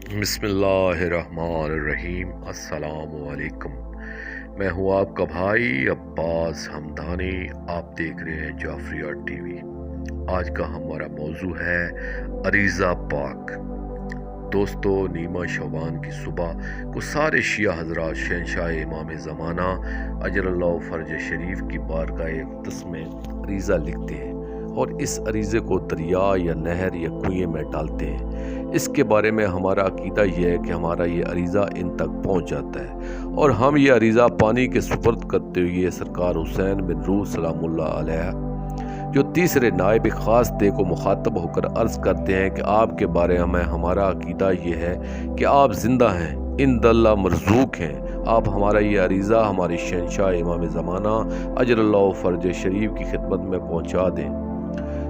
بسم اللہ الرحمن الرحیم۔ السلام علیکم۔ میں ہوں آپ کا بھائی عباس ہمدانی۔ آپ دیکھ رہے ہیں جعفریہ ٹی وی۔ آج کا ہمارا موضوع ہے عریضہ پاک۔ دوستو، نیمہ شعبان کی صبح کو سارے شیعہ حضرات شہنشاہ امام زمانہ اجل اللہ فرج شریف کی بارگاہ اقدس میں عریضہ لکھتے ہیں اور اس عریضے کو دریا یا نہر یا کنویں میں ڈالتے ہیں۔ اس کے بارے میں ہمارا عقیدہ یہ ہے کہ ہمارا یہ عریضہ ان تک پہنچ جاتا ہے اور ہم یہ عریضہ پانی کے سپرد کرتے ہوئے سرکار حسین بن روح سلام اللہ علیہ جو تیسرے نائب خاص دے کو مخاطب ہو کر عرض کرتے ہیں کہ آپ کے بارے میں ہمارا عقیدہ یہ ہے کہ آپ زندہ ہیں، عند اللہ مرزوق ہیں۔ آپ ہمارا یہ عریضہ ہمارے شہنشاہ امام زمانہ اجل اللہ فرج شریف کی خدمت میں پہنچا دیں۔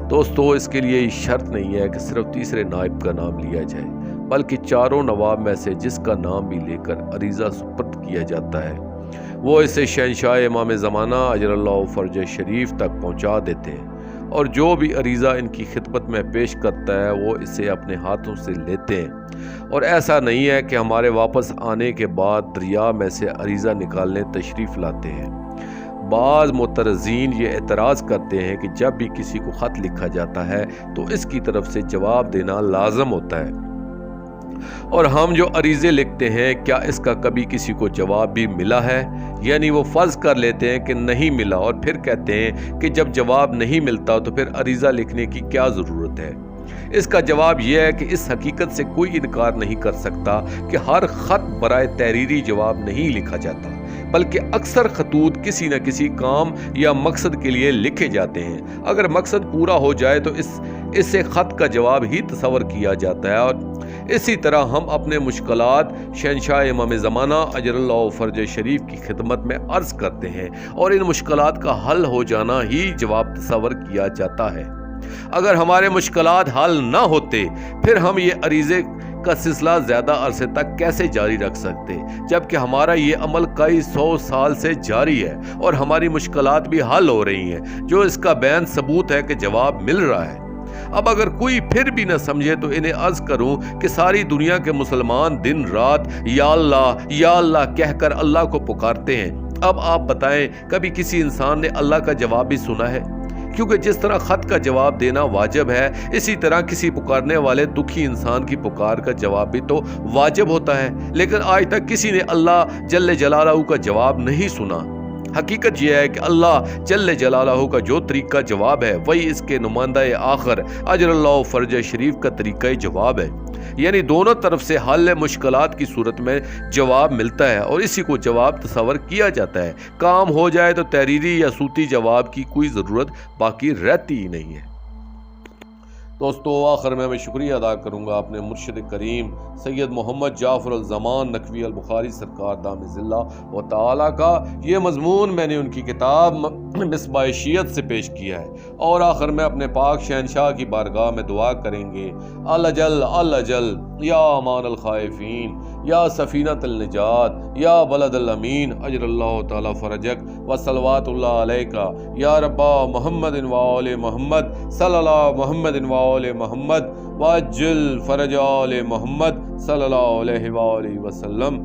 دوستو، اس کے لیے شرط نہیں ہے کہ صرف تیسرے نائب کا نام لیا جائے، بلکہ چاروں نواب میں سے جس کا نام بھی لے کر عریضہ سپرد کیا جاتا ہے وہ اسے شہنشاہ امام زمانہ اجل اللہ فرج شریف تک پہنچا دیتے ہیں، اور جو بھی عریضہ ان کی خدمت میں پیش کرتا ہے وہ اسے اپنے ہاتھوں سے لیتے ہیں۔ اور ایسا نہیں ہے کہ ہمارے واپس آنے کے بعد دریا میں سے عریضہ نکالنے تشریف لاتے ہیں۔ بعض معترضین یہ اعتراض کرتے ہیں کہ جب بھی کسی کو خط لکھا جاتا ہے تو اس کی طرف سے جواب دینا لازم ہوتا ہے، اور ہم جو عریضے لکھتے ہیں کیا اس کا کبھی کسی کو جواب بھی ملا ہے؟ یعنی وہ فرض کر لیتے ہیں کہ نہیں ملا اور پھر کہتے ہیں کہ جب جواب نہیں ملتا تو پھر عریضہ لکھنے کی کیا ضرورت ہے؟ اس کا جواب یہ ہے کہ اس حقیقت سے کوئی انکار نہیں کر سکتا کہ ہر خط برائے تحریری جواب نہیں لکھا جاتا، بلکہ اکثر خطوط کسی نہ کسی کام یا مقصد کے لیے لکھے جاتے ہیں۔ اگر مقصد پورا ہو جائے تو اس سے خط کا جواب ہی تصور کیا جاتا ہے، اور اسی طرح ہم اپنے مشکلات شہنشاہ امام زمانہ اجل اللہ فرج شریف کی خدمت میں عرض کرتے ہیں، اور ان مشکلات کا حل ہو جانا ہی جواب تصور کیا جاتا ہے۔ اگر ہمارے مشکلات حل نہ ہوتے پھر ہم یہ عریضے کا سلسلہ زیادہ عرصے تک کیسے جاری رکھ سکتے، جبکہ ہمارا یہ عمل کئی 100 سال سے جاری ہے اور ہماری مشکلات بھی حل ہو رہی ہیں، جو اس کا بین ثبوت ہے کہ جواب مل رہا ہے۔ اب اگر کوئی پھر بھی نہ سمجھے تو انہیں عرض کروں کہ ساری دنیا کے مسلمان دن رات یا اللہ کہہ کر اللہ کو پکارتے ہیں۔ اب آپ بتائیں، کبھی کسی انسان نے اللہ کا جواب بھی سنا ہے؟ کیونکہ جس طرح خط کا جواب دینا واجب ہے، اسی طرح کسی پکارنے والے دکھی انسان کی پکار کا جواب بھی تو واجب ہوتا ہے، لیکن آج تک کسی نے اللہ جل جلالہ کا جواب نہیں سنا۔ حقیقت یہ ہے کہ اللہ جل جلالہ کا جو طریقہ جواب ہے وہی اس کے نمائندہ آخر اجل اللہ فرج شریف کا طریقہ جواب ہے، یعنی دونوں طرف سے حل مشکلات کی صورت میں جواب ملتا ہے اور اسی کو جواب تصور کیا جاتا ہے۔ کام ہو جائے تو تحریری یا صوتی جواب کی کوئی ضرورت باقی رہتی ہی نہیں ہے۔ دوستو، آخر میں شکریہ ادا کروں گا اپنے مرشد کریم سید محمد جعفر الزمان نقوی البخاری سرکار دامِ ذلہ و تعالی کا۔ یہ مضمون میں نے ان کی کتاب مصباح شیعت سے پیش کیا ہے، اور آخر میں اپنے پاک شہنشاہ کی بارگاہ میں دعا کریں گے، الجل یا امان الخائفین، یا سفینۃ النجات، یا بلد الامین، اجل اللہ تعالی فرجک و صلوات اللہ علیکہ، یا ربا محمد و آل محمد صلی اللہ محمد و آل محمد واجل فرج آل محمد صلی اللہ علیہ وآلہ وسلم۔